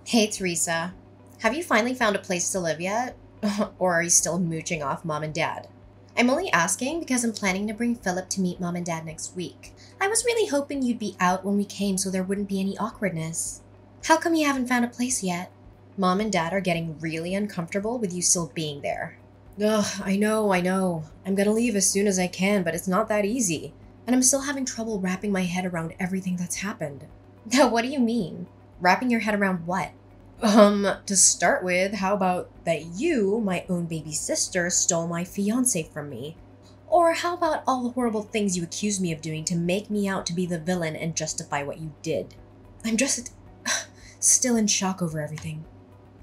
Hey, Teresa. Have you finally found a place to live yet? Or are you still mooching off mom and dad? I'm only asking because I'm planning to bring Philip to meet mom and dad next week. I was really hoping you'd be out when we came so there wouldn't be any awkwardness. How come you haven't found a place yet? Mom and dad are getting really uncomfortable with you still being there. Ugh, I know. I'm gonna leave as soon as I can, but it's not that easy. And I'm still having trouble wrapping my head around everything that's happened. What do you mean? Wrapping your head around what? To start with, how about that you, my own baby sister, stole my fiancé from me? Or how about all the horrible things you accused me of doing to make me out to be the villain and justify what you did? I'm just still in shock over everything.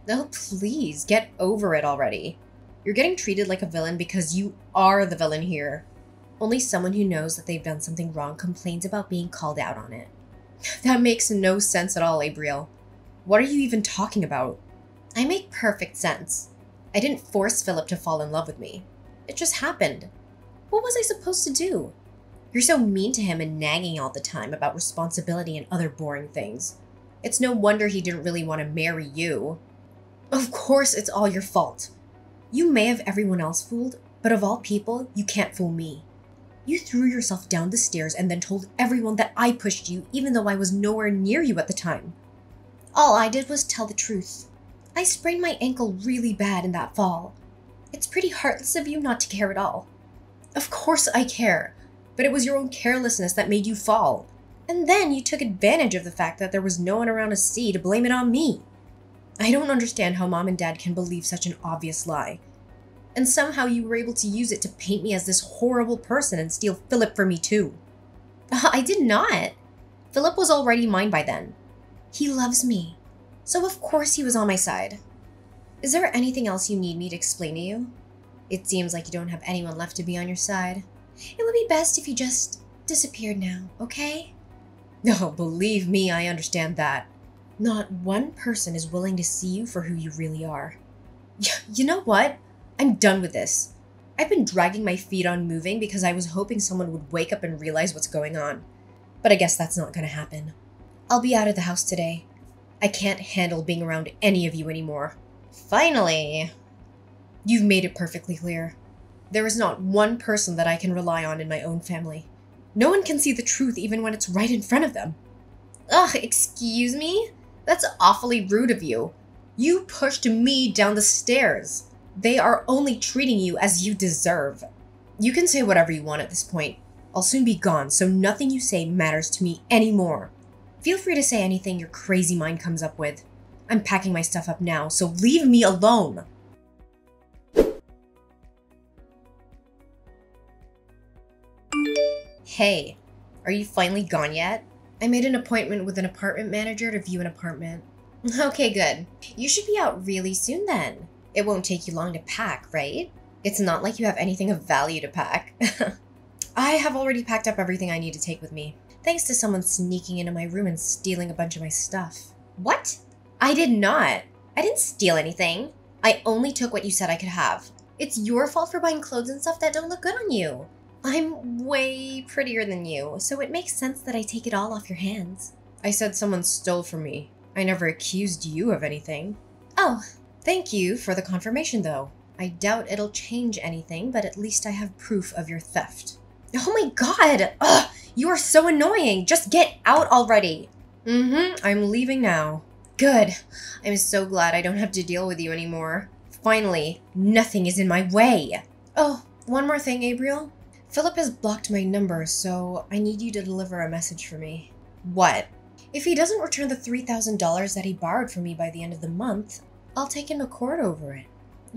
Oh, please, get over it already. You're getting treated like a villain because you are the villain here. Only someone who knows that they've done something wrong complains about being called out on it. That makes no sense at all, Abriel. What are you even talking about? I make perfect sense. I didn't force Philip to fall in love with me. It just happened. What was I supposed to do? You're so mean to him and nagging all the time about responsibility and other boring things. It's no wonder he didn't really want to marry you. Of course it's all your fault. You may have everyone else fooled, but of all people, you can't fool me. You threw yourself down the stairs and then told everyone that I pushed you even though I was nowhere near you at the time. All I did was tell the truth. I sprained my ankle really bad in that fall. It's pretty heartless of you not to care at all. Of course I care, but it was your own carelessness that made you fall. And then you took advantage of the fact that there was no one around to see to blame it on me. I don't understand how mom and dad can believe such an obvious lie. And somehow you were able to use it to paint me as this horrible person and steal Philip from me too. I did not. Philip was already mine by then. He loves me, so of course he was on my side. Is there anything else you need me to explain to you? It seems like you don't have anyone left to be on your side. It would be best if you just disappeared now, okay? No, believe me, I understand that. Not one person is willing to see you for who you really are. You know what? I'm done with this. I've been dragging my feet on moving because I was hoping someone would wake up and realize what's going on. But I guess that's not gonna happen. I'll be out of the house today. I can't handle being around any of you anymore. Finally! You've made it perfectly clear. There is not one person that I can rely on in my own family. No one can see the truth even when it's right in front of them. Ugh, excuse me? That's awfully rude of you. You pushed me down the stairs. They are only treating you as you deserve. You can say whatever you want at this point. I'll soon be gone, so nothing you say matters to me anymore. Feel free to say anything your crazy mind comes up with. I'm packing my stuff up now, so leave me alone! Hey, are you finally gone yet? I made an appointment with an apartment manager to view an apartment. Okay, good. You should be out really soon then. It won't take you long to pack, right? It's not like you have anything of value to pack. I have already packed up everything I need to take with me. Thanks to someone sneaking into my room and stealing a bunch of my stuff. What? I did not. I didn't steal anything. I only took what you said I could have. It's your fault for buying clothes and stuff that don't look good on you. I'm way prettier than you, so it makes sense that I take it all off your hands. I said someone stole from me. I never accused you of anything. Oh, thank you for the confirmation though. I doubt it'll change anything, but at least I have proof of your theft. Oh my god! Ugh! You are so annoying! Just get out already! I'm leaving now. Good. I'm so glad I don't have to deal with you anymore. Finally, nothing is in my way. Oh, one more thing, Abriel. Philip has blocked my number, so I need you to deliver a message for me. What? If he doesn't return the $3,000 that he borrowed from me by the end of the month, I'll take him to court over it.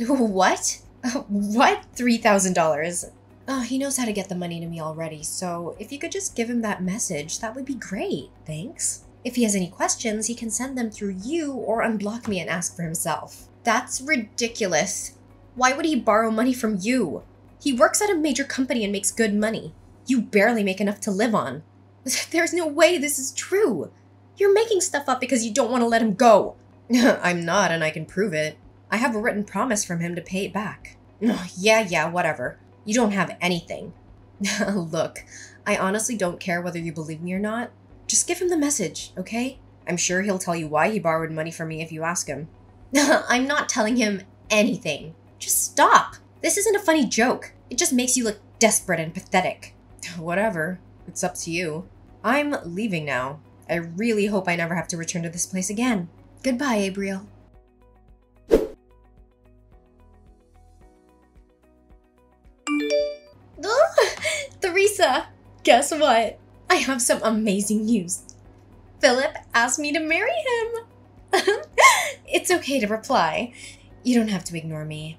What? What? $3,000? Oh, he knows how to get the money to me already, so if you could just give him that message, that would be great, thanks. If he has any questions, he can send them through you or unblock me and ask for himself. That's ridiculous. Why would he borrow money from you? He works at a major company and makes good money. You barely make enough to live on. There's no way this is true. You're making stuff up because you don't want to let him go. I'm not, and I can prove it. I have a written promise from him to pay it back. Yeah, whatever. You don't have anything. Look, I honestly don't care whether you believe me or not. Just give him the message, okay? I'm sure he'll tell you why he borrowed money from me if you ask him. I'm not telling him anything. Just stop. This isn't a funny joke. It just makes you look desperate and pathetic. Whatever. It's up to you. I'm leaving now. I really hope I never have to return to this place again. Goodbye, Abriel. Theresa, guess what? I have some amazing news. Philip asked me to marry him. It's okay to reply. You don't have to ignore me.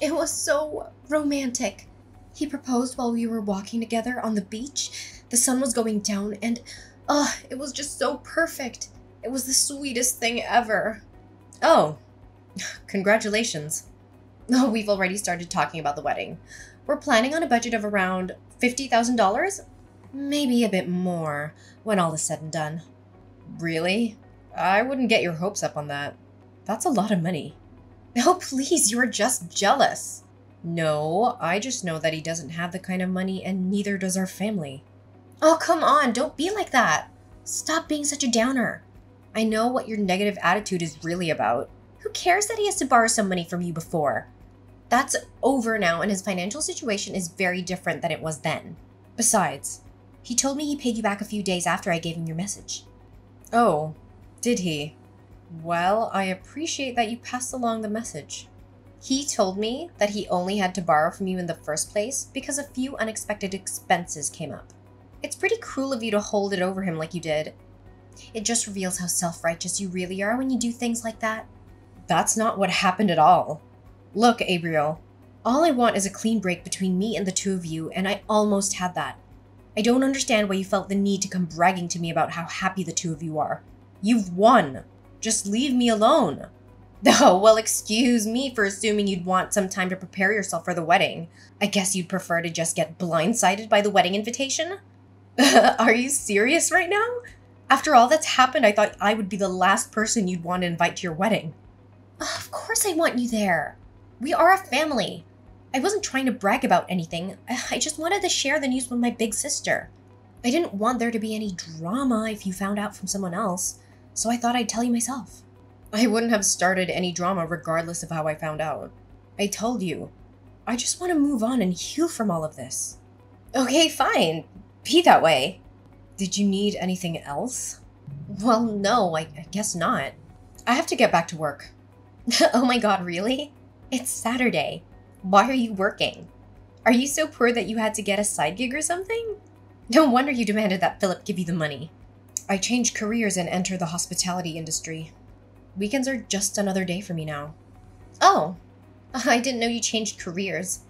It was so romantic. He proposed while we were walking together on the beach. The sun was going down and, it was just so perfect. It was the sweetest thing ever. Oh, congratulations. Oh, we've already started talking about the wedding. We're planning on a budget of around $50,000? Maybe a bit more when all is said and done. Really? I wouldn't get your hopes up on that. That's a lot of money. Oh, please, you're just jealous. No, I just know that he doesn't have the kind of money and neither does our family. Oh, come on, don't be like that. Stop being such a downer. I know what your negative attitude is really about. Who cares that he has to borrow some money from you before? That's over now and his financial situation is very different than it was then. Besides, he told me he paid you back a few days after I gave him your message. Oh, did he? Well, I appreciate that you passed along the message. He told me that he only had to borrow from you in the first place because a few unexpected expenses came up. It's pretty cruel of you to hold it over him like you did. It just reveals how self-righteous you really are when you do things like that. That's not what happened at all. Look, Abriel, all I want is a clean break between me and the two of you, and I almost had that. I don't understand why you felt the need to come bragging to me about how happy the two of you are. You've won. Just leave me alone. Oh, well, excuse me for assuming you'd want some time to prepare yourself for the wedding. I guess you'd prefer to just get blindsided by the wedding invitation? Are you serious right now? After all that's happened, I thought I would be the last person you'd want to invite to your wedding. Of course I want you there. We are a family. I wasn't trying to brag about anything. I just wanted to share the news with my big sister. I didn't want there to be any drama if you found out from someone else, so I thought I'd tell you myself. I wouldn't have started any drama regardless of how I found out. I told you. I just want to move on and heal from all of this. Okay, fine. Be that way. Did you need anything else? Well, no, I guess not. I have to get back to work. Oh my god, really? It's Saturday. Why are you working? Are you so poor that you had to get a side gig or something? No wonder you demanded that Philip give you the money. I changed careers and entered the hospitality industry. Weekends are just another day for me now. Oh, I didn't know you changed careers.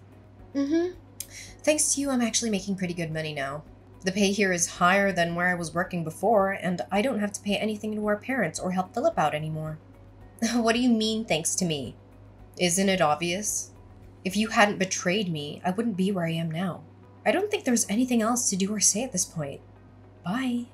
Thanks to you, I'm actually making pretty good money now. The pay here is higher than where I was working before, and I don't have to pay anything to our parents or help Philip out anymore. What do you mean, thanks to me? Isn't it obvious? If you hadn't betrayed me, I wouldn't be where I am now. I don't think there's anything else to do or say at this point. Bye.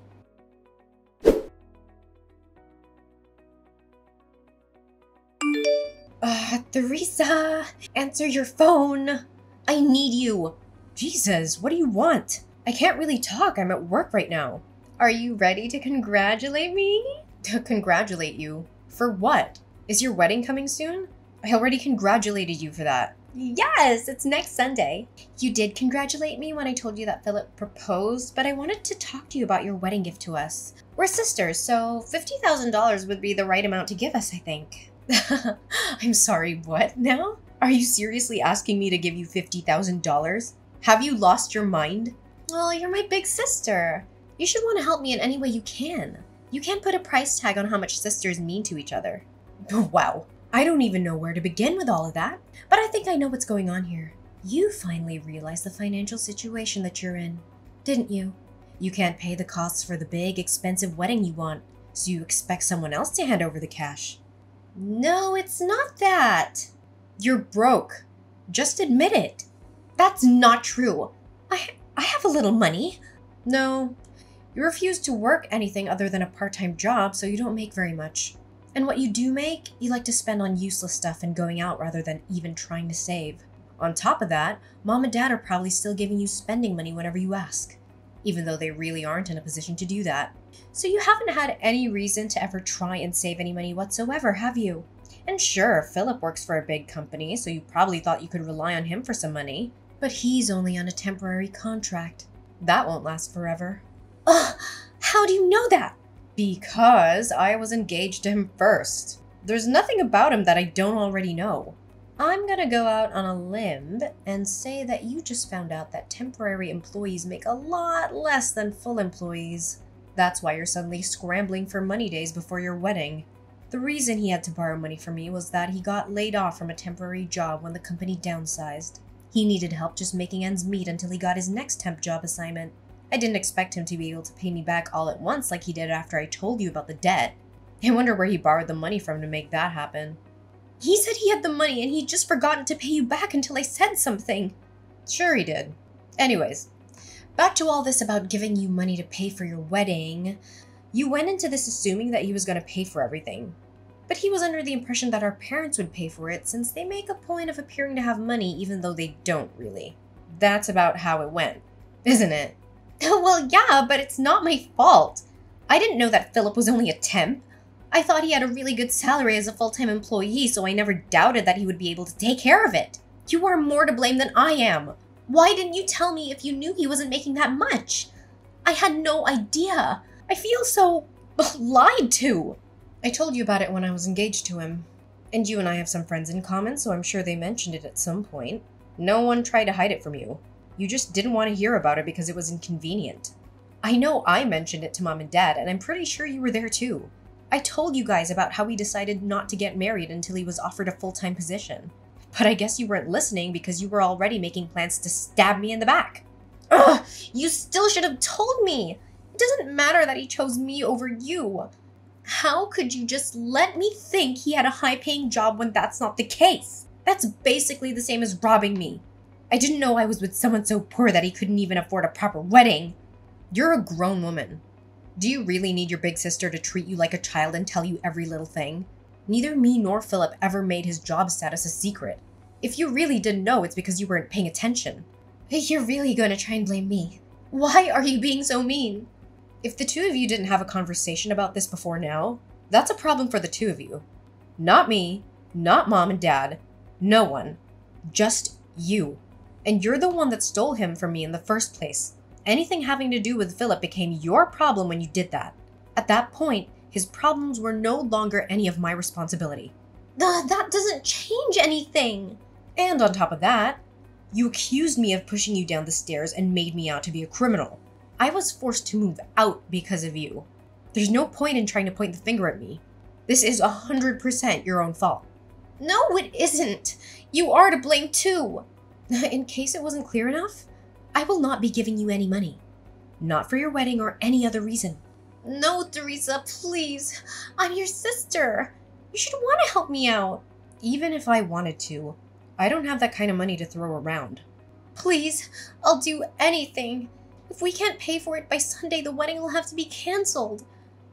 Theresa, answer your phone. I need you. Jesus, what do you want? I can't really talk. I'm at work right now. Are you ready to congratulate me? To congratulate you? For what? Is your wedding coming soon? I already congratulated you for that. Yes, it's next Sunday. You did congratulate me when I told you that Philip proposed, but I wanted to talk to you about your wedding gift to us. We're sisters, so $50,000 would be the right amount to give us, I think. I'm sorry, what now? Are you seriously asking me to give you $50,000? Have you lost your mind? Well, you're my big sister. You should want to help me in any way you can. You can't put a price tag on how much sisters mean to each other. Wow. I don't even know where to begin with all of that, but I think I know what's going on here. You finally realized the financial situation that you're in, didn't you? You can't pay the costs for the big, expensive wedding you want, so you expect someone else to hand over the cash. No, it's not that. You're broke. Just admit it. That's not true. I have a little money. No, you refuse to work anything other than a part-time job, so you don't make very much. And what you do make, you like to spend on useless stuff and going out rather than even trying to save. On top of that, Mom and Dad are probably still giving you spending money whenever you ask, even though they really aren't in a position to do that. So you haven't had any reason to ever try and save any money whatsoever, have you? And sure, Philip works for a big company, so you probably thought you could rely on him for some money. But he's only on a temporary contract. That won't last forever. Ugh, how do you know that? Because I was engaged to him first. There's nothing about him that I don't already know. I'm gonna go out on a limb and say that you just found out that temporary employees make a lot less than full employees. That's why you're suddenly scrambling for money days before your wedding. The reason he had to borrow money from me was that he got laid off from a temporary job when the company downsized. He needed help just making ends meet until he got his next temp job assignment. I didn't expect him to be able to pay me back all at once like he did after I told you about the debt. I wonder where he borrowed the money from to make that happen. He said he had the money and he'd just forgotten to pay you back until I said something. Sure he did. Anyways, back to all this about giving you money to pay for your wedding. You went into this assuming that he was going to pay for everything. But he was under the impression that our parents would pay for it since they make a point of appearing to have money even though they don't really. That's about how it went, isn't it? Well, yeah, but it's not my fault. I didn't know that Philip was only a temp. I thought he had a really good salary as a full-time employee, so I never doubted that he would be able to take care of it. You are more to blame than I am. Why didn't you tell me if you knew he wasn't making that much? I had no idea. I feel so lied to. I told you about it when I was engaged to him. And you and I have some friends in common, so I'm sure they mentioned it at some point. No one tried to hide it from you. You just didn't want to hear about it because it was inconvenient. I know I mentioned it to Mom and Dad, and I'm pretty sure you were there too. I told you guys about how we decided not to get married until he was offered a full-time position. But I guess you weren't listening because you were already making plans to stab me in the back. Ugh! You still should have told me! It doesn't matter that he chose me over you. How could you just let me think he had a high-paying job when that's not the case? That's basically the same as robbing me. I didn't know I was with someone so poor that he couldn't even afford a proper wedding. You're a grown woman. Do you really need your big sister to treat you like a child and tell you every little thing? Neither me nor Philip ever made his job status a secret. If you really didn't know, it's because you weren't paying attention. You're really going to try and blame me. Why are you being so mean? If the two of you didn't have a conversation about this before now, that's a problem for the two of you. Not me, not Mom and Dad, no one. Just you. And you're the one that stole him from me in the first place. Anything having to do with Philip became your problem when you did that. At that point, his problems were no longer any of my responsibility. That doesn't change anything. And on top of that, you accused me of pushing you down the stairs and made me out to be a criminal. I was forced to move out because of you. There's no point in trying to point the finger at me. This is 100% your own fault. No, it isn't. You are to blame too. In case it wasn't clear enough, I will not be giving you any money. Not for your wedding or any other reason. No, Teresa, please. I'm your sister. You should want to help me out. Even if I wanted to, I don't have that kind of money to throw around. Please, I'll do anything. If we can't pay for it by Sunday, the wedding will have to be canceled.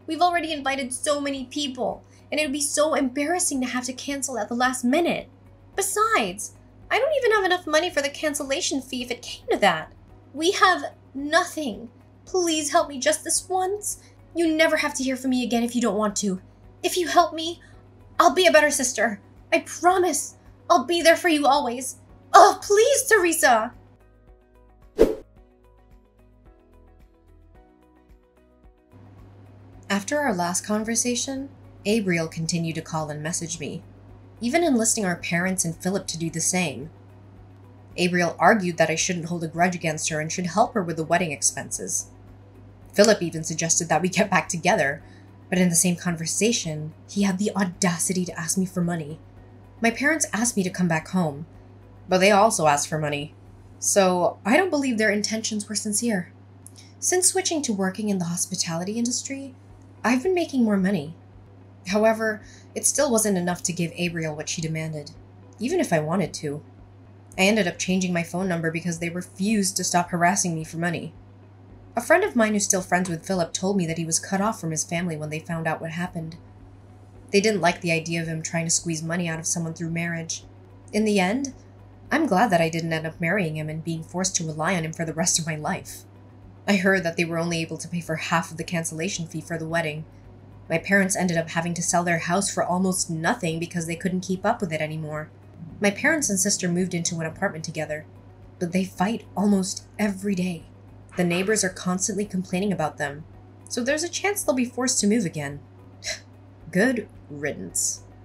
We've already invited so many people, and it would be so embarrassing to have to cancel at the last minute. Besides, I don't even have enough money for the cancellation fee if it came to that. We have nothing. Please help me just this once. You never have to hear from me again if you don't want to. If you help me, I'll be a better sister. I promise. I'll be there for you always. Oh, please, Teresa. After our last conversation, Abriel continued to call and message me, even enlisting our parents and Philip to do the same. Abriel argued that I shouldn't hold a grudge against her and should help her with the wedding expenses. Philip even suggested that we get back together, but in the same conversation, he had the audacity to ask me for money. My parents asked me to come back home, but they also asked for money, so I don't believe their intentions were sincere. Since switching to working in the hospitality industry, I've been making more money. However, it still wasn't enough to give Abriel what she demanded, even if I wanted to. I ended up changing my phone number because they refused to stop harassing me for money. A friend of mine who's still friends with Philip told me that he was cut off from his family when they found out what happened. They didn't like the idea of him trying to squeeze money out of someone through marriage. In the end, I'm glad that I didn't end up marrying him and being forced to rely on him for the rest of my life. I heard that they were only able to pay for half of the cancellation fee for the wedding. My parents ended up having to sell their house for almost nothing because they couldn't keep up with it anymore. My parents and sister moved into an apartment together, but they fight almost every day. The neighbors are constantly complaining about them, so there's a chance they'll be forced to move again. Good riddance.